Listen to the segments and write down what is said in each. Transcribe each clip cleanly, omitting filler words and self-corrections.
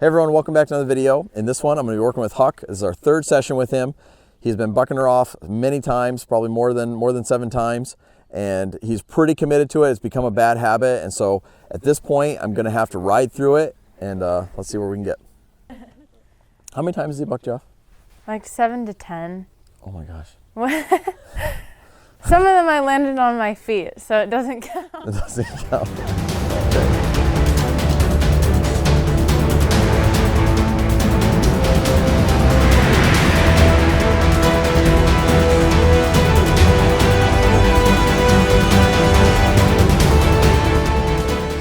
Hey everyone, welcome back to another video. In this one, I'm going to be working with Huck. This is our third session with him. He's been bucking her off many times, probably more than 7 times, and he's pretty committed to it. It's become a bad habit, and so at this point, I'm going to have to ride through it, and let's see where we can get. How many times has he bucked you off? Like 7 to 10. Oh my gosh. Some of them I landed on my feet, so it doesn't count. It doesn't count. Okay.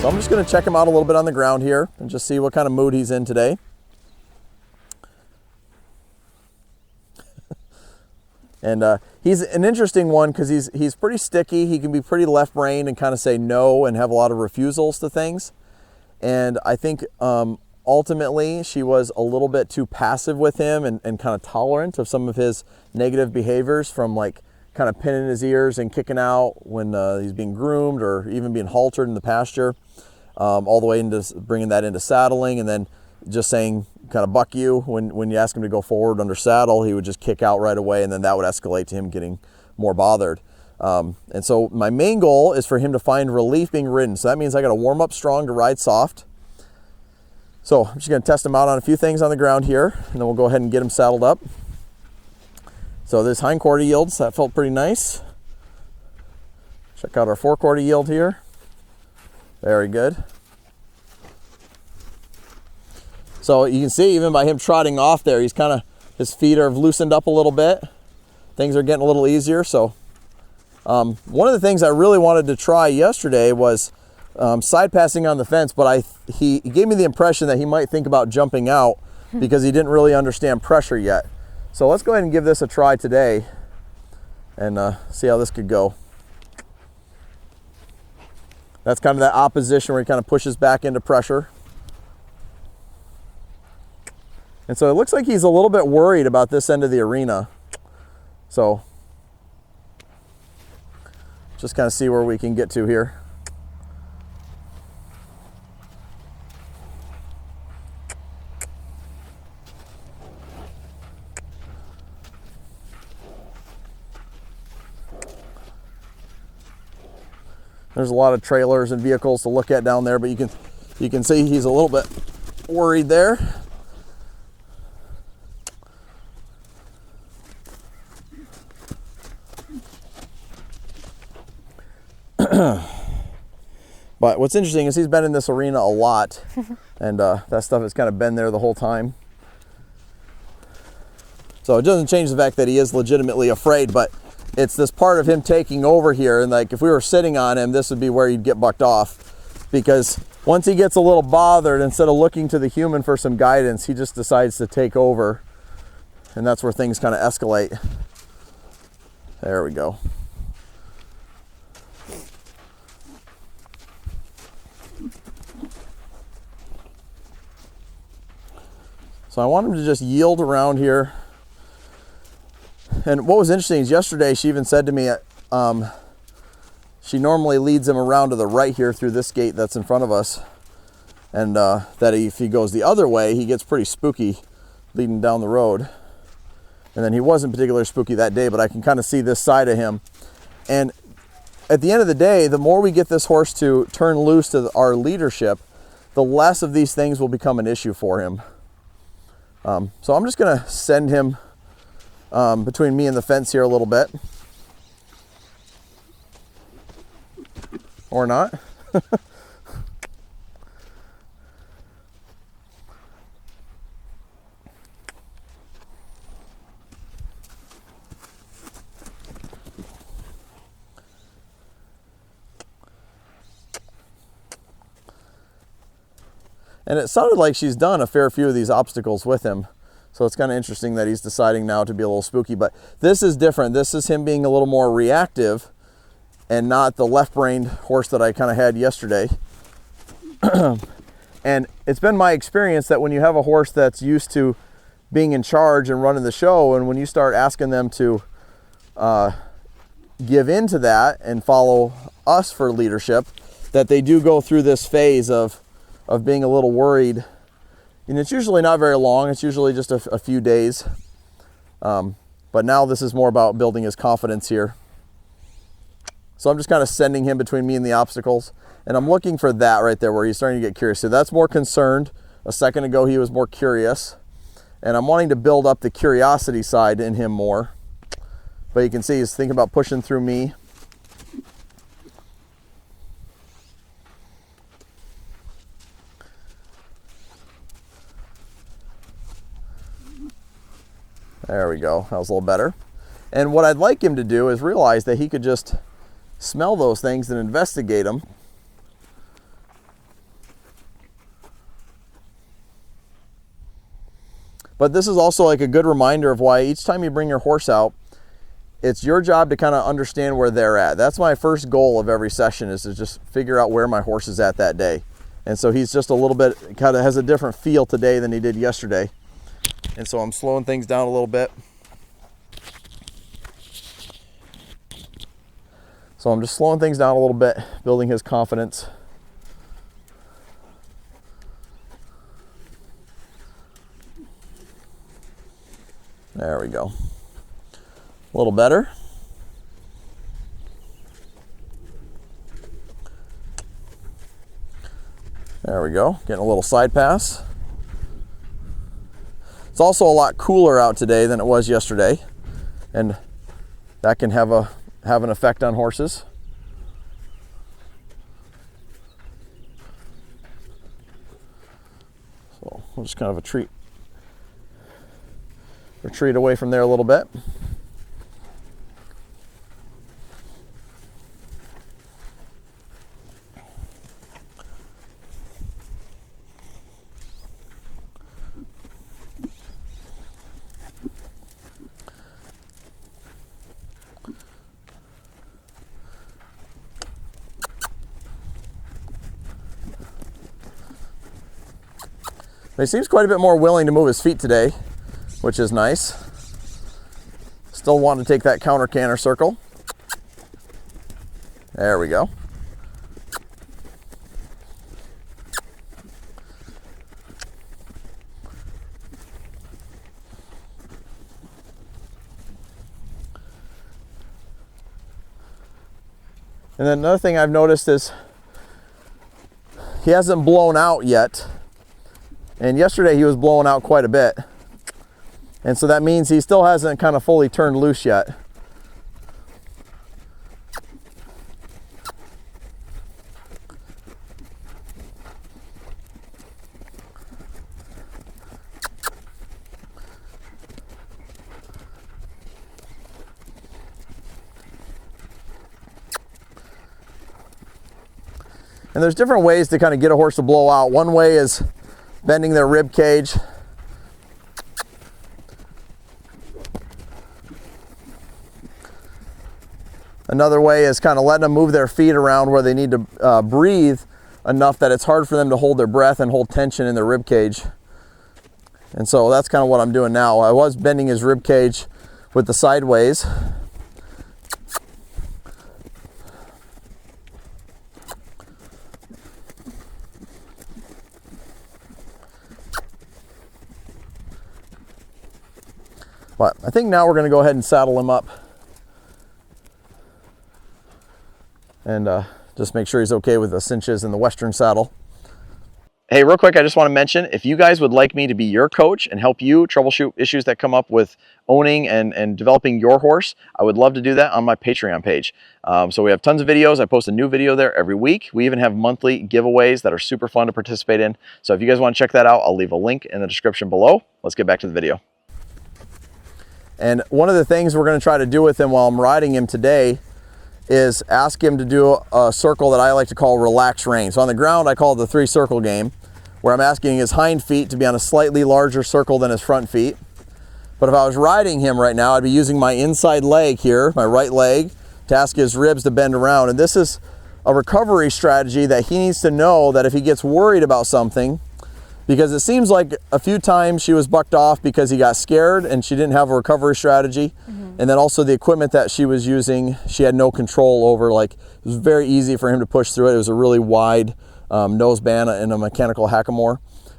So I'm just going to check him out a little bit on the ground here and just see what kind of mood he's in today. And he's an interesting one because he's pretty sticky. He can be pretty left-brained and kind of say no and have a lot of refusals to things. And I think ultimately she was a little bit too passive with him and kind of tolerant of some of his negative behaviors, from like kind of pinning his ears and kicking out when he's being groomed or even being haltered in the pasture, all the way into bringing that into saddling, and then just saying kind of buck you when you ask him to go forward under saddle. He would just kick out right away, and then that would escalate to him getting more bothered. And so my main goal is for him to find relief being ridden. So that means I got to warm up strong to ride soft. So I'm just going to test him out on a few things on the ground here, and then we'll go ahead and get him saddled up. So this hind quarter yields, that felt pretty nice. Check out our fore quarter yield here. Very good. So you can see even by him trotting off there, he's kind of, his feet are loosened up a little bit. Things are getting a little easier. So one of the things I really wanted to try yesterday was side passing on the fence, but he gave me the impression that he might think about jumping out because he didn't really understand pressure yet. So let's go ahead and give this a try today and see how this could go. That's kind of that opposition where he kind of pushes back into pressure. And so it looks like he's a little bit worried about this end of the arena. So just kind of see where we can get to here. There's a lot of trailers and vehicles to look at down there, but you can see he's a little bit worried there. But what's interesting is he's been in this arena a lot, and that stuff has kind of been there the whole time. So it doesn't change the fact that he is legitimately afraid, but it's this part of him taking over here, and like if we were sitting on him, this would be where he'd get bucked off, because once he gets a little bothered, instead of looking to the human for some guidance, he just decides to take over, and that's where things kind of escalate. There we go. So I want him to just yield around here. And what was interesting is yesterday she even said to me, she normally leads him around to the right here through this gate that's in front of us. And that if he goes the other way, he gets pretty spooky leading down the road. And then he wasn't particularly spooky that day, but I can kind of see this side of him. And at the end of the day, the more we get this horse to turn loose to our leadership, the less of these things will become an issue for him. So I'm just going to send him between me and the fence here a little bit. Or not. And it sounded like she's done a fair few of these obstacles with him. So it's kind of interesting that he's deciding now to be a little spooky, but this is different. This is him being a little more reactive and not the left-brained horse that I kind of had yesterday. And it's been my experience that when you have a horse that's used to being in charge and running the show, and when you start asking them to give in to that and follow us for leadership, that they do go through this phase of being a little worried And it's usually not very long. It's usually just a few days. But now this is more about building his confidence here. So I'm just kind of sending him between me and the obstacles. And I'm looking for that right there where he's starting to get curious. So that's more concerned. A second ago, he was more curious. And I'm wanting to build up the curiosity side in him more. But you can see he's thinking about pushing through me. There we go. That was a little better. And what I'd like him to do is realize that he could just smell those things and investigate them. But this is also like a good reminder of why each time you bring your horse out, it's your job to kind of understand where they're at. That's my first goal of every session, is to just figure out where my horse is at that day. And so he's just a little bit, kind of has a different feel today than he did yesterday. And so I'm slowing things down a little bit. So I'm just slowing things down a little bit, building his confidence. There we go. A little better. There we go. Getting a little side pass. It's also a lot cooler out today than it was yesterday, and that can have an effect on horses. So we'll just kind of retreat away from there a little bit. He seems quite a bit more willing to move his feet today, which is nice. Still want to take that counter canter circle. There we go. And then another thing I've noticed is he hasn't blown out yet. And yesterday he was blowing out quite a bit. And so that means he still hasn't kind of fully turned loose yet. And there's different ways to kind of get a horse to blow out. One way is bending their rib cage. Another way is kind of letting them move their feet around where they need to breathe enough that it's hard for them to hold their breath and hold tension in their rib cage. And so that's kind of what I'm doing now. I was bending his rib cage with the sideways. But I think now we're going to go ahead and saddle him up and just make sure he's okay with the cinches and the Western saddle. Hey, real quick, I just want to mention, if you guys would like me to be your coach and help you troubleshoot issues that come up with owning and developing your horse, I would love to do that on my Patreon page. So we have tons of videos. I post a new video there every week. We even have monthly giveaways that are super fun to participate in. So if you guys want to check that out, I'll leave a link in the description below. Let's get back to the video. And one of the things we're going to try to do with him while I'm riding him today is ask him to do a circle that I like to call relaxed rein. So on the ground, I call it the 3-circle game, where I'm asking his hind feet to be on a slightly larger circle than his front feet. But if I was riding him right now, I'd be using my inside leg here, my right leg, to ask his ribs to bend around. And this is a recovery strategy that he needs to know, that if he gets worried about something, because it seems like a few times she was bucked off because he got scared and she didn't have a recovery strategy. And then also the equipment that she was using, she had no control over. Like, it was very easy for him to push through it. It was a really wide nose band and a mechanical hackamore.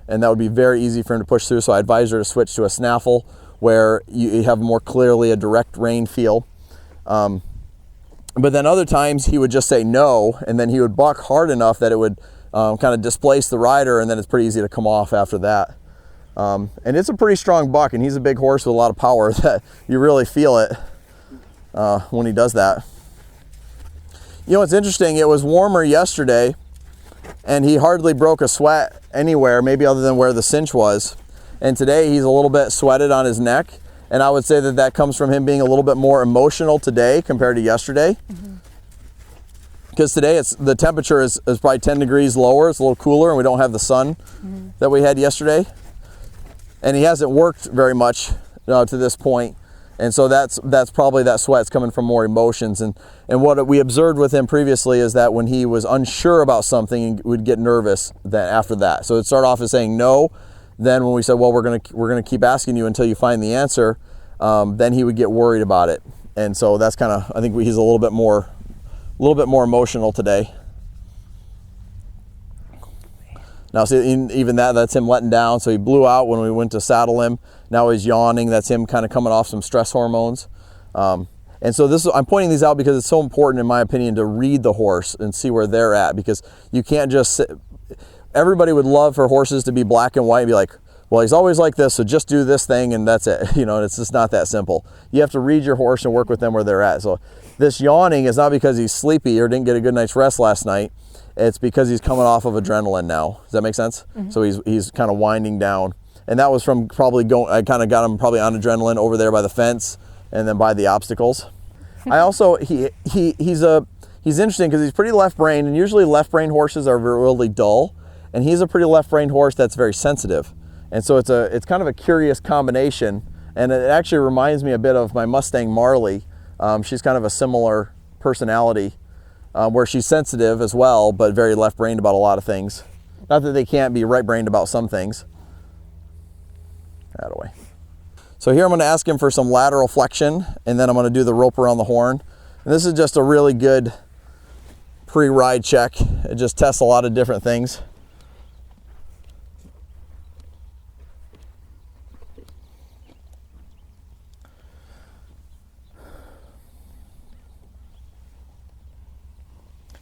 and that would be very easy for him to push through. So I advise her to switch to a snaffle where you have more clearly a direct rein feel. But then other times he would just say no, and then he would buck hard enough that it would kind of displace the rider, and then it's pretty easy to come off after that. And it's a pretty strong buck, and he's a big horse with a lot of power that you really feel it when he does that. You know, it's interesting, it was warmer yesterday, and he hardly broke a sweat anywhere, maybe other than where the cinch was. And today he's a little bit sweated on his neck, and I would say that that comes from him being a little bit more emotional today compared to yesterday. Because today the temperature is probably 10 degrees lower, it's a little cooler, and we don't have the sun that we had yesterday. And he hasn't worked very much to this point. And so that's probably that sweat's coming from more emotions. And what we observed with him previously is that when he was unsure about something, he would get nervous then after that. So it'd start off as saying no. Then when we said, well, we're gonna keep asking you until you find the answer, then he would get worried about it. And so that's kind of, I think he's a little bit more emotional today. Now, see, even that's him letting down. So he blew out when we went to saddle him. Now he's yawning. That's him kind of coming off some stress hormones. And so I'm pointing these out because it's so important, in my opinion, to read the horse and see where they're at, because you can't just sit. Everybody would love for horses to be black and white and be like, well, he's always like this, so just do this thing and that's it. You know, it's just not that simple. You have to read your horse and work with them where they're at. So this yawning is not because he's sleepy or didn't get a good night's rest last night. It's because he's coming off of adrenaline now. Does that make sense? So he's kind of winding down. And that was from probably I kind of got him probably on adrenaline over there by the fence and then by the obstacles. I also, he's interesting because he's pretty left-brained, and usually left-brained horses are really dull. And he's a pretty left-brained horse that's very sensitive. And so it's kind of a curious combination. And it actually reminds me a bit of my Mustang Marley. She's kind of a similar personality. Where she's sensitive as well, but very left-brained about a lot of things. Not that they can't be right-brained about some things. That away. So here I'm going to ask him for some lateral flexion, and then I'm going to do the rope around the horn. And this is just a really good pre-ride check. It just tests a lot of different things.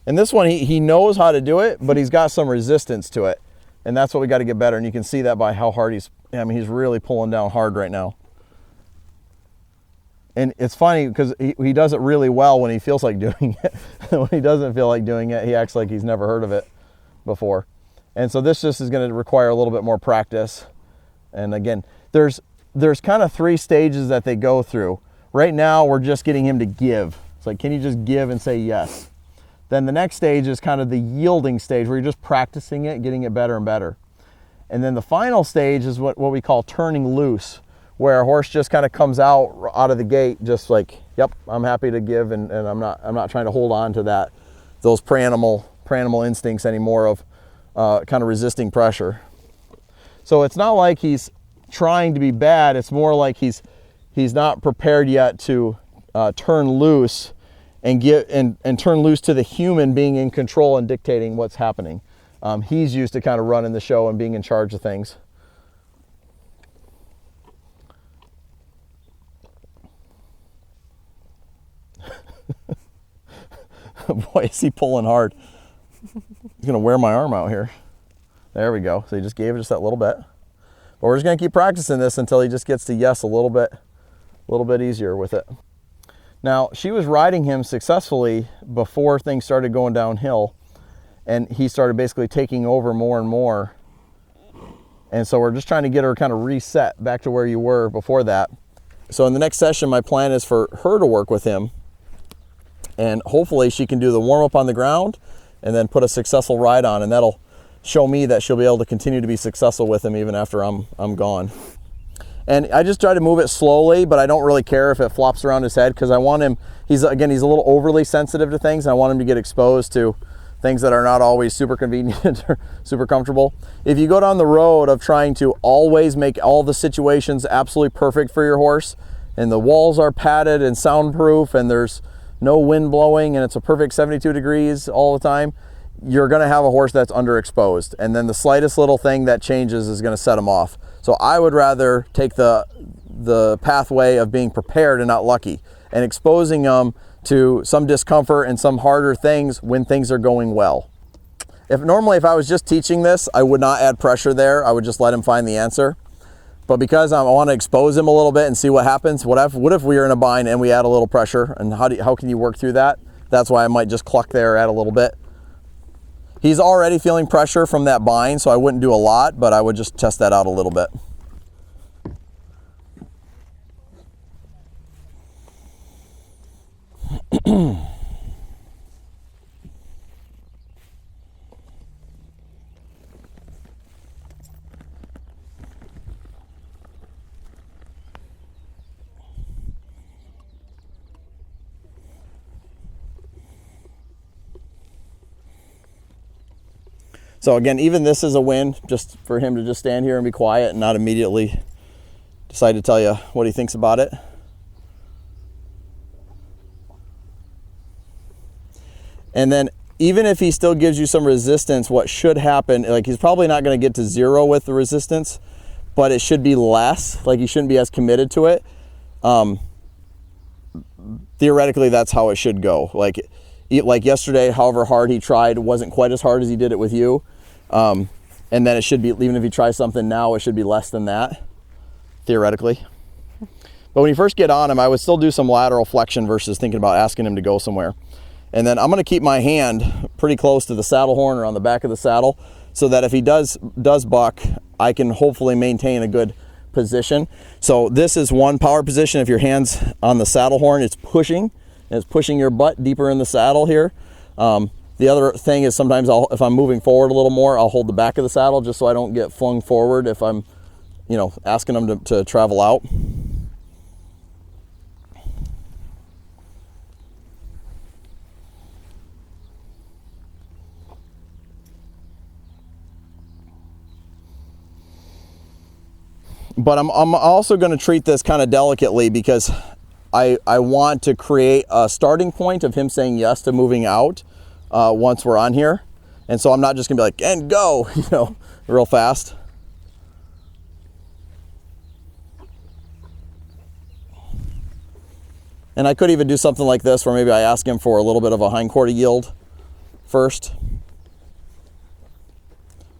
And this one, he knows how to do it, but he's got some resistance to it. And that's what we got to get better. And you can see that by how hard he's really pulling down hard right now. And it's funny because he does it really well when he feels like doing it. When he doesn't feel like doing it, he acts like he's never heard of it before. And so this just is going to require a little bit more practice. And again, there's kind of 3 stages that they go through. Right now, we're just getting him to give. It's like, can you just give and say yes? Then the next stage is kind of the yielding stage where you're just practicing it, getting it better and better. And then the final stage is what we call turning loose, where a horse just kind of comes out of the gate just like, yep, I'm happy to give, and I'm not trying to hold on to those pre-animal instincts anymore of kind of resisting pressure. So it's not like he's trying to be bad, it's more like he's not prepared yet to turn loose and turn loose to the human being in control and dictating what's happening. He's used to kind of running the show and being in charge of things. Boy, is he pulling hard. He's gonna wear my arm out here. There we go. So he just gave it just that little bit. But we're just gonna keep practicing this until he just gets to yes a little bit easier with it. Now, she was riding him successfully before things started going downhill, and he started basically taking over more and more. And so we're just trying to get her kind of reset back to where you were before that. So in the next session, my plan is for her to work with him, and hopefully she can do the warm-up on the ground and then put a successful ride on, and that'll show me that she'll be able to continue to be successful with him even after I'm gone. And I just try to move it slowly, but I don't really care if it flops around his head, because I want him, he's a little overly sensitive to things. And I want him to get exposed to things that are not always super convenient or super comfortable. If you go down the road of trying to always make all the situations absolutely perfect for your horse, and the walls are padded and soundproof, and there's no wind blowing, and it's a perfect 72 degrees all the time, you're going to have a horse that's underexposed, and then the slightest little thing that changes is going to set him off. So I would rather take the pathway of being prepared and not lucky, and exposing them to some discomfort and some harder things when things are going well. Normally if I was just teaching this, I would not add pressure there. I would just let him find the answer. But because I want to expose him a little bit and see what happens, what if we are in a bind and we add a little pressure, and how can you work through that? That's why I might just cluck there, add a little bit. He's already feeling pressure from that bind, so I wouldn't do a lot, but I would just test that out a little bit. So again, even this is a win, just for him to just stand here and be quiet and not immediately decide to tell you what he thinks about it. And then even if he still gives you some resistance, what should happen, like he's probably not going to get to 0 with the resistance, but it should be less, like he shouldn't be as committed to it. Theoretically, that's how it should go. Like yesterday, however hard he tried, wasn't quite as hard as he did it with you. And then it should be, even if he tries something now, it should be less than that, theoretically. But when you first get on him, I would still do some lateral flexion versus thinking about asking him to go somewhere. And then I'm going to keep my hand pretty close to the saddle horn or on the back of the saddle, so that if he does buck, I can hopefully maintain a good position. So this is one power position. If your hand's on the saddle horn, it's pushing. And it's pushing your butt deeper in the saddle here. The other thing is sometimes if I'm moving forward a little more, I'll hold the back of the saddle just so I don't get flung forward if I'm, asking them to travel out. But I'm also going to treat this kind of delicately, because I want to create a starting point of him saying yes to moving out once we're on here. And so I'm not just going to be like, and go, real fast. And I could even do something like this where maybe I ask him for a little bit of a hindquarter yield first,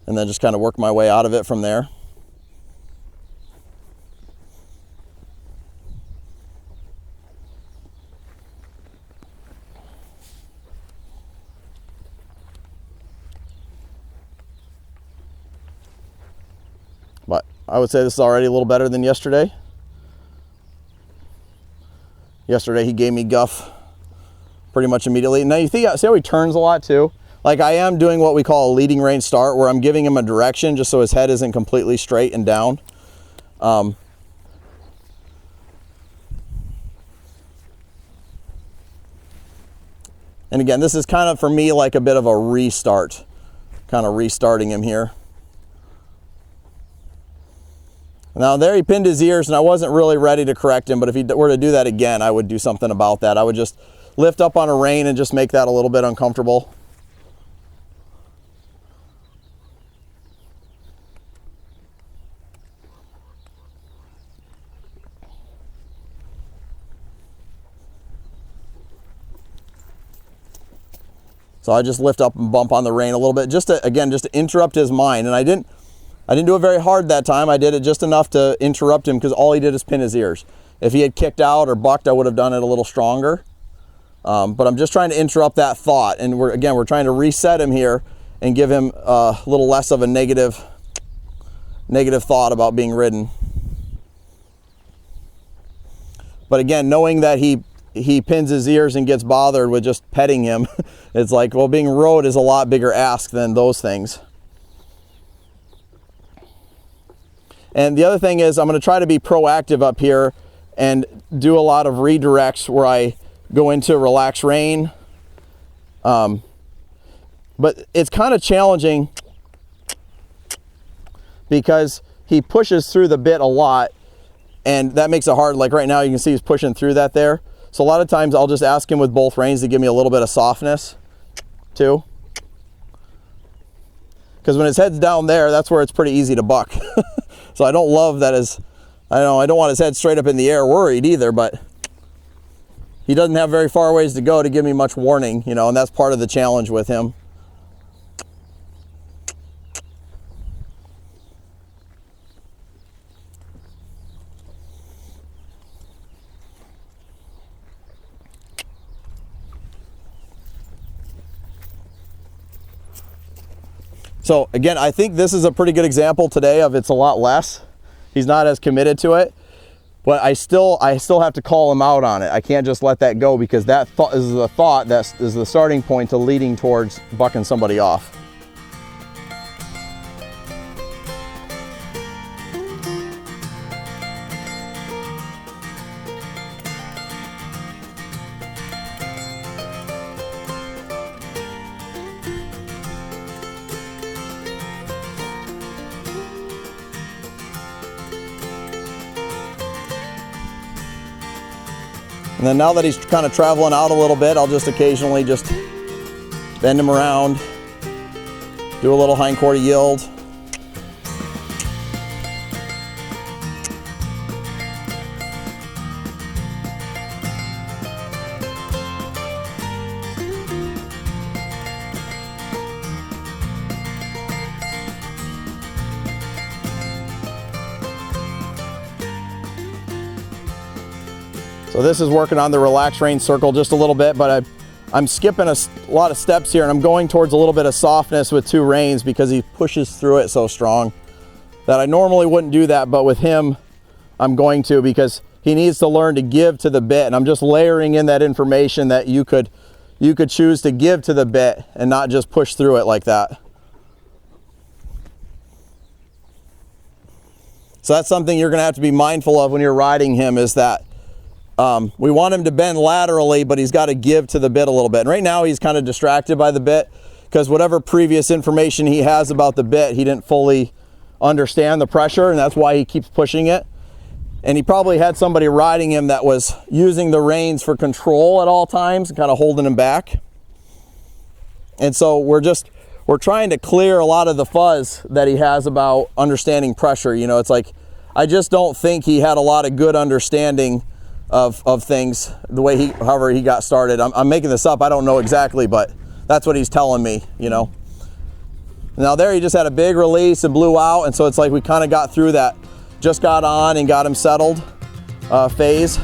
and then just kind of work my way out of it from there. But I would say this is already a little better than yesterday. Yesterday he gave me guff pretty much immediately. Now you see how he turns a lot too? Like I am doing what we call a leading rein start, where I'm giving him a direction just so his head isn't completely straight and down. And again, this is kind of for me like a bit of a restart, kind of restarting him here. Now there he pinned his ears, and I wasn't really ready to correct him, but if he were to do that again, I would do something about that. I would just lift up on a rein and just make that a little bit uncomfortable. So I just lift up and bump on the rein a little bit, just to interrupt his mind. And I didn't do it very hard that time. I did it just enough to interrupt him, because all he did is pin his ears. If he had kicked out or bucked, I would have done it a little stronger. But I'm just trying to interrupt that thought. And we're trying to reset him here and give him a little less of a negative thought about being ridden. But again, knowing that he pins his ears and gets bothered with just petting him, it's like, well, being rode is a lot bigger ask than those things. And the other thing is, I'm going to try to be proactive up here and do a lot of redirects where I go into relax rein. But it's kind of challenging because he pushes through the bit a lot, and that makes it hard. Like right now, you can see he's pushing through that there. So a lot of times I'll just ask him with both reins to give me a little bit of softness too. because when his head's down there, that's where it's pretty easy to buck. So I don't love that I don't want his head straight up in the air worried either, but he doesn't have very far ways to go to give me much warning, you know, and that's part of the challenge with him. So again, I think this is a pretty good example today of it's a lot less. He's not as committed to it, but I still have to call him out on it. I can't just let that go, because that is the thought that is the starting point to leading towards bucking somebody off. And then now that he's kind of traveling out a little bit, I'll just occasionally just bend him around, do a little hindquarter yield. So this is working on the relaxed rein circle just a little bit, but I'm skipping a lot of steps here, and I'm going towards a little bit of softness with 2 reins because he pushes through it so strong that I normally wouldn't do that, but with him, I'm going to, because he needs to learn to give to the bit, and I'm just layering in that information that you could choose to give to the bit and not just push through it like that. So that's something you're gonna have to be mindful of when you're riding him, is that we want him to bend laterally, but he's got to give to the bit a little bit. And right now he's kind of distracted by the bit, because whatever previous information he has about the bit, he didn't fully understand the pressure, and that's why he keeps pushing it. And he probably had somebody riding him that was using the reins for control at all times and kind of holding him back. And so we're trying to clear a lot of the fuzz that he has about understanding pressure. You know, it's like, I just don't think he had a lot of good understanding of things the way however he got started. I'm making this up, I don't know exactly, but that's what he's telling me, you know. Now there he just had a big release and blew out, and so it's like we kind of got through that, just got on and got him settled phase.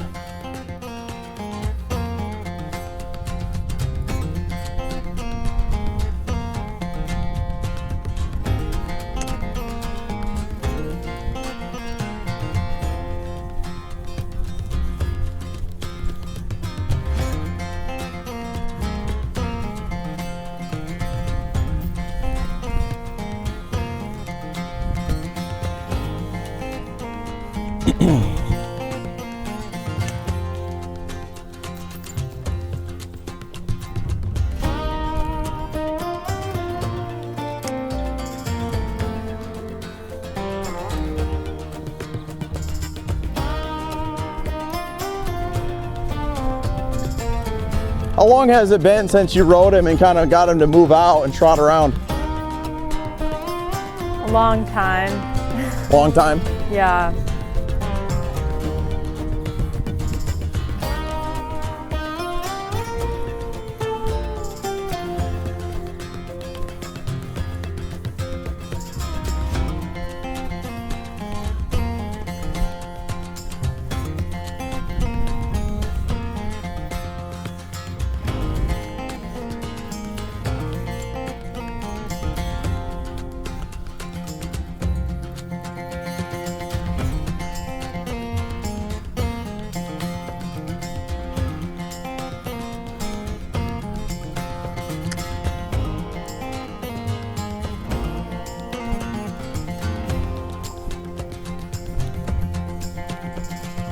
How long has it been since you rode him and kind of got him to move out and trot around? A long time. Long time? Yeah.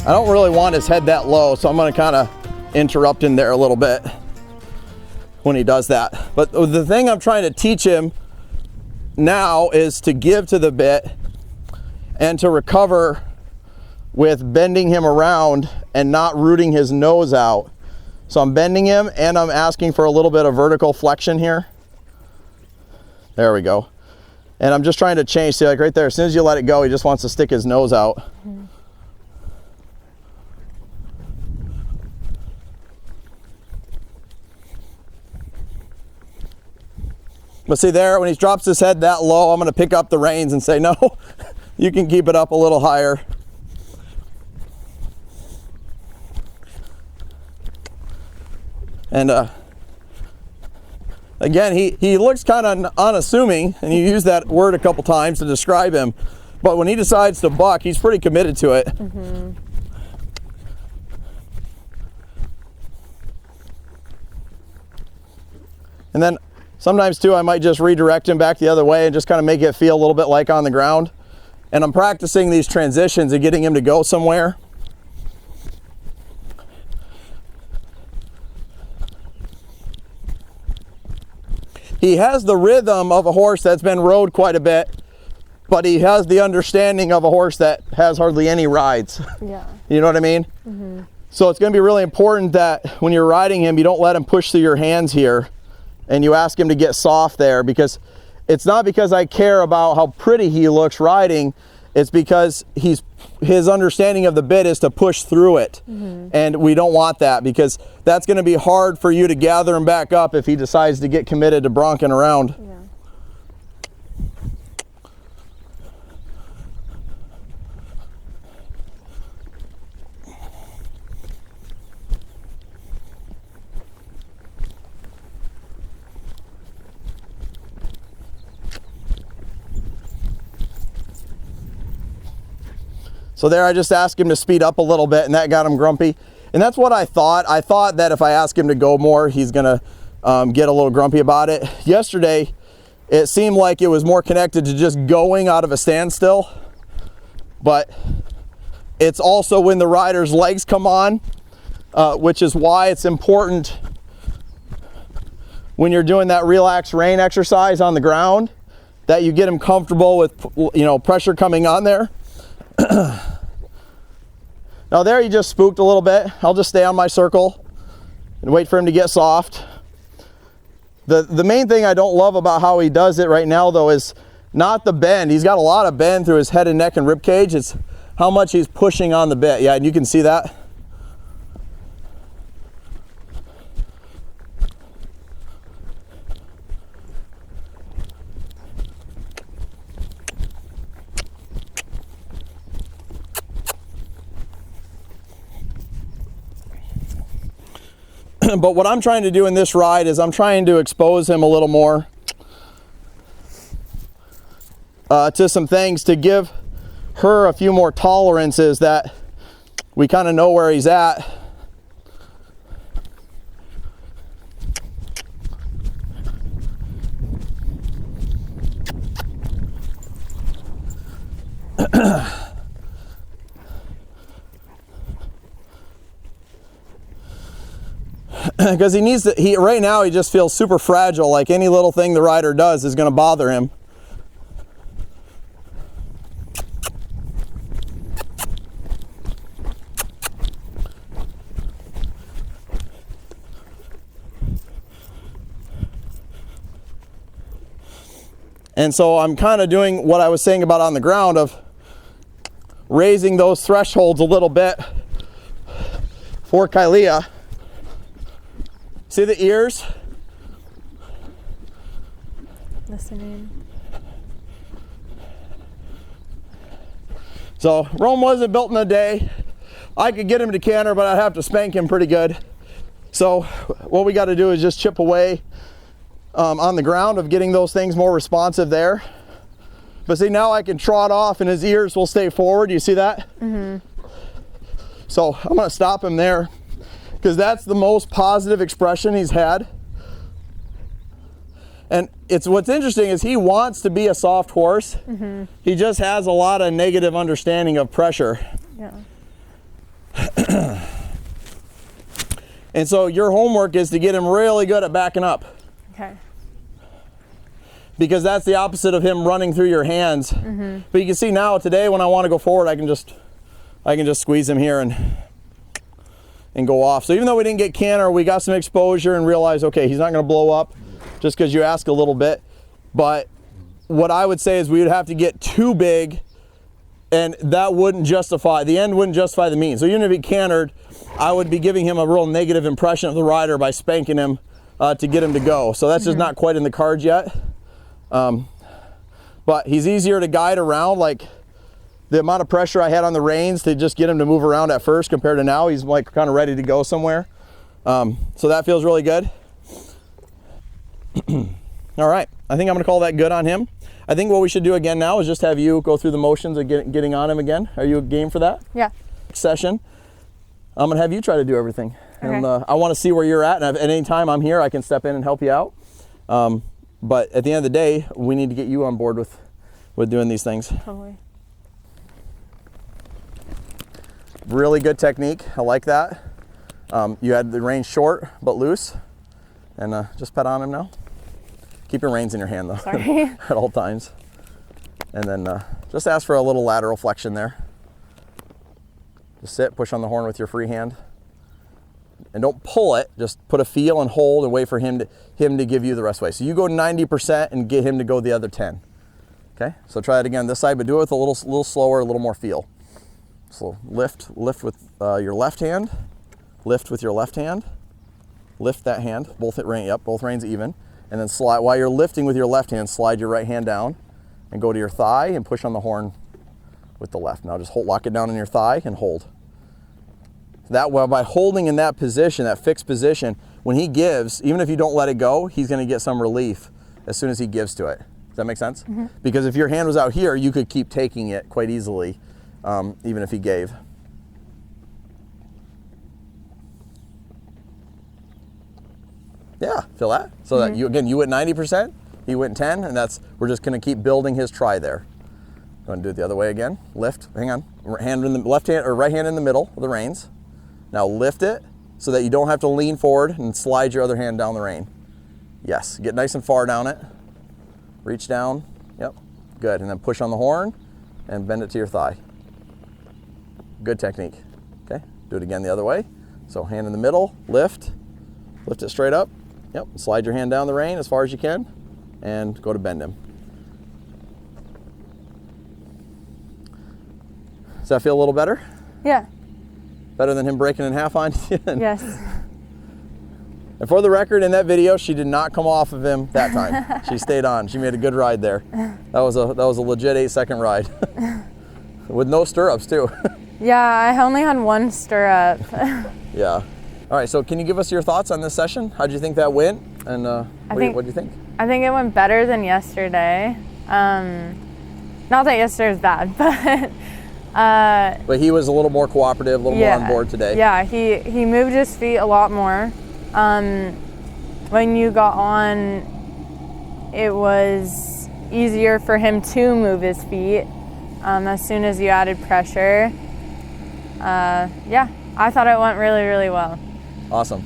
I don't really want his head that low, so I'm going to kind of interrupt in there a little bit when he does that. But the thing I'm trying to teach him now is to give to the bit and to recover with bending him around and not rooting his nose out. So I'm bending him and I'm asking for a little bit of vertical flexion here. There we go. And I'm just trying to change. See, like right there, as soon as you let it go, he just wants to stick his nose out. Mm-hmm. But see there, when he drops his head that low, I'm going to pick up the reins and say, no, you can keep it up a little higher. And again, he looks kind of unassuming, and you use that word a couple times to describe him. But when he decides to buck, he's pretty committed to it. Mm-hmm. And then sometimes too, I might just redirect him back the other way and just kind of make it feel a little bit like on the ground. And I'm practicing these transitions and getting him to go somewhere. He has the rhythm of a horse that's been rode quite a bit, but he has the understanding of a horse that has hardly any rides. Yeah. You know what I mean? Mm-hmm. So it's going to be really important that when you're riding him, you don't let him push through your hands here, and you ask him to get soft there, because it's not because I care about how pretty he looks riding, it's because his understanding of the bit is to push through it. Mm-hmm. And we don't want that, because that's going to be hard for you to gather him back up if he decides to get committed to bronking around. Yeah. So there I just asked him to speed up a little bit, and that got him grumpy. And that's what I thought. I thought that if I ask him to go more, he's gonna get a little grumpy about it. Yesterday, it seemed like it was more connected to just going out of a standstill. But it's also when the rider's legs come on, which is why it's important when you're doing that relaxed rein exercise on the ground, that you get him comfortable with, pressure coming on there. Now there he just spooked a little bit. I'll just stay on my circle and wait for him to get soft. The main thing I don't love about how he does it right now though is not the bend. He's got a lot of bend through his head and neck and rib cage. It's how much he's pushing on the bit. Yeah, and you can see that. But what I'm trying to do in this ride is I'm trying to expose him a little more to some things, to give her a few more tolerances that we kind of know where he's at. Because he needs to, right now he just feels super fragile, like any little thing the rider does is going to bother him. And so I'm kind of doing what I was saying about on the ground, of raising those thresholds a little bit for Kylea. See the ears? Listening. So Rome wasn't built in a day. I could get him to canter, but I'd have to spank him pretty good. So what we got to do is just chip away on the ground of getting those things more responsive there. But see, now I can trot off and his ears will stay forward. You see that? Mm-hmm. So I'm going to stop him there, because that's the most positive expression he's had. And what's interesting is he wants to be a soft horse. Mm-hmm. He just has a lot of negative understanding of pressure. Yeah. And so your homework is to get him really good at backing up. Okay. Because that's the opposite of him running through your hands. Mm-hmm. But you can see now today when I want to go forward, I can just squeeze him here and go off. So even though we didn't get canter, we got some exposure and realized, okay, he's not going to blow up just because you ask a little bit. But what I would say is we would have to get too big, and that wouldn't justify, the end wouldn't justify the means. So even if he cantered, I would be giving him a real negative impression of the rider by spanking him to get him to go. So that's just not quite in the cards yet. But he's easier to guide around. Like the amount of pressure I had on the reins to just get him to move around at first compared to now, he's like kind of ready to go somewhere. So that feels really good. All right, I think I'm gonna call that good on him. I think what we should do again now is just have you go through the motions of getting on him again. Are you game for that? Yeah. Session. I'm gonna have you try to do everything. Okay. And I wanna see where you're at, and at any time I'm here, I can step in and help you out. But at the end of the day, we need to get you on board with doing these things. Totally. Really good technique, I like that. You had the reins short but loose, and just pet on him now. Keep your reins in your hand though, Sorry. at all times. And then just ask for a little lateral flexion there. Just sit, push on the horn with your free hand. And don't pull it, just put a feel and hold and wait for him to give you the rest way. So you go 90% and get him to go the other 10. Okay, so try it again this side, but do it with a little slower, a little more feel. So lift with your left hand, lift with your left hand, lift that hand, both reins even. And then slide, while you're lifting with your left hand, slide your right hand down and go to your thigh and push on the horn with the left. Now just lock it down in your thigh and hold. That way, by holding in that position, that fixed position, when he gives, even if you don't let it go, he's gonna get some relief as soon as he gives to it. Does that make sense? Mm-hmm. Because if your hand was out here, you could keep taking it quite easily, even if he gave. Yeah, feel that? So that you went 90%, he went 10, and we're just gonna keep building his try there. You wanna do it the other way again? Lift, hang on. Hand in the left hand, or right hand in the middle of the reins. Now lift it so that you don't have to lean forward and slide your other hand down the rein. Yes, get nice and far down it. Reach down, yep, good. And then push on the horn and bend it to your thigh. Good technique, okay? Do it again the other way. So hand in the middle, lift it straight up. Yep, slide your hand down the rein as far as you can and go to bend him. Does that feel a little better? Yeah. Better than him breaking in half on you? Yes. And for the record, in that video, she did not come off of him that time. She stayed on. She made a good ride there. That was a legit 8-second ride. With no stirrups too. Yeah, I only had one stirrup. Yeah. All right, so can you give us your thoughts on this session? How'd you think that went? And what do you think? I think it went better than yesterday. Not that yesterday was bad, but But he was a little more cooperative, a little more on board today. Yeah, he moved his feet a lot more. When you got on, it was easier for him to move his feet as soon as you added pressure. Yeah, I thought it went really, really well. Awesome.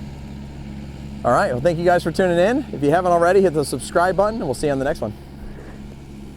All right, well, thank you guys for tuning in. If you haven't already, hit the subscribe button, and we'll see you on the next one.